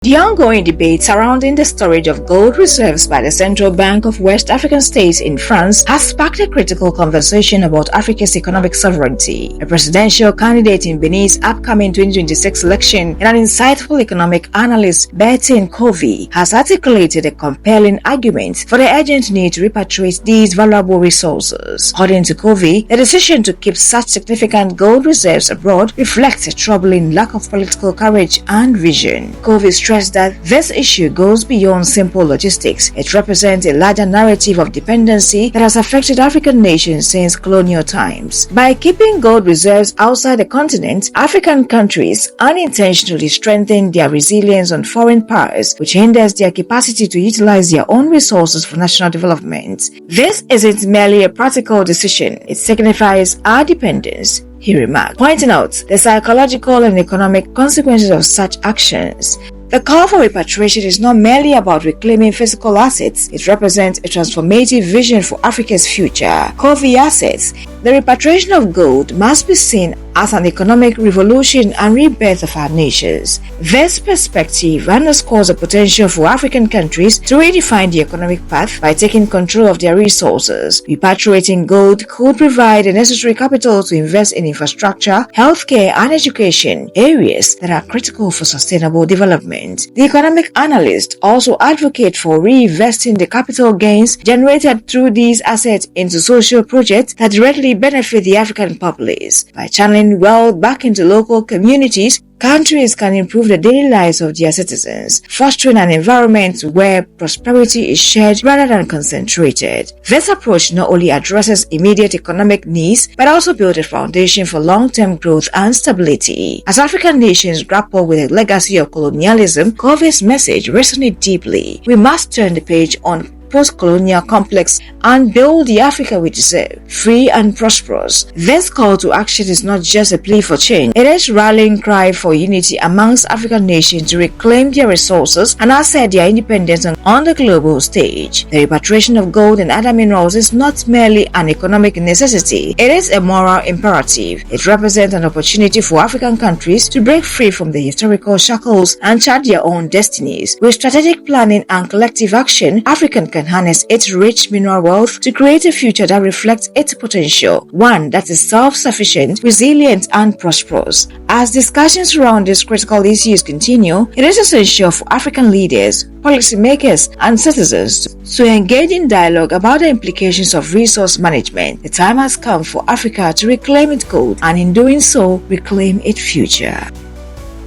The ongoing debate surrounding the storage of gold reserves by the Central Bank of West African States in France has sparked a critical conversation about Africa's economic sovereignty. A presidential candidate in Benin's upcoming 2026 election and an insightful economic analyst, Bertin Covey, has articulated a compelling argument for the urgent need to repatriate these valuable resources. According to Covey, the decision to keep such significant gold reserves abroad reflects a troubling lack of political courage and vision. Covey stressed that this issue goes beyond simple logistics. It represents a larger narrative of dependency that has affected African nations since colonial times. By keeping gold reserves outside the continent, African countries unintentionally strengthen their resilience on foreign powers, which hinders their capacity to utilize their own resources for national development. This isn't merely a practical decision, it signifies our dependence, he remarked, pointing out the psychological and economic consequences of such actions. The call for repatriation is not merely about reclaiming physical assets, it represents a transformative vision for Africa's future. Covey asserts, the repatriation of gold must be seen as an economic revolution and rebirth of our nations. This perspective underscores the potential for African countries to redefine the economic path by taking control of their resources. Repatriating gold could provide the necessary capital to invest in infrastructure, healthcare, and education, areas that are critical for sustainable development. The economic analyst also advocates for reinvesting the capital gains generated through these assets into social projects that directly benefit the African populace. By channeling wealth back into local communities, countries can improve the daily lives of their citizens, fostering an environment where prosperity is shared rather than concentrated. This approach not only addresses immediate economic needs, but also builds a foundation for long-term growth and stability. As African nations grapple with the legacy of colonialism, Covey's message resonates deeply. We must turn the page on post-colonial complex and build the Africa we deserve, free and prosperous. This call to action is not just a plea for change, it is a rallying cry for unity amongst African nations to reclaim their resources and assert their independence on the global stage. The repatriation of gold and other minerals is not merely an economic necessity, it is a moral imperative. It represents an opportunity for African countries to break free from the historical shackles and chart their own destinies. With strategic planning and collective action, Africa can harness its rich mineral wealth to create a future that reflects its potential, one that is self-sufficient, resilient, and prosperous. As discussions around these critical issues continue, it is essential for African leaders, policymakers, and citizens to engage in dialogue about the implications of resource management. The time has come for Africa to reclaim its gold and in doing so, reclaim its future.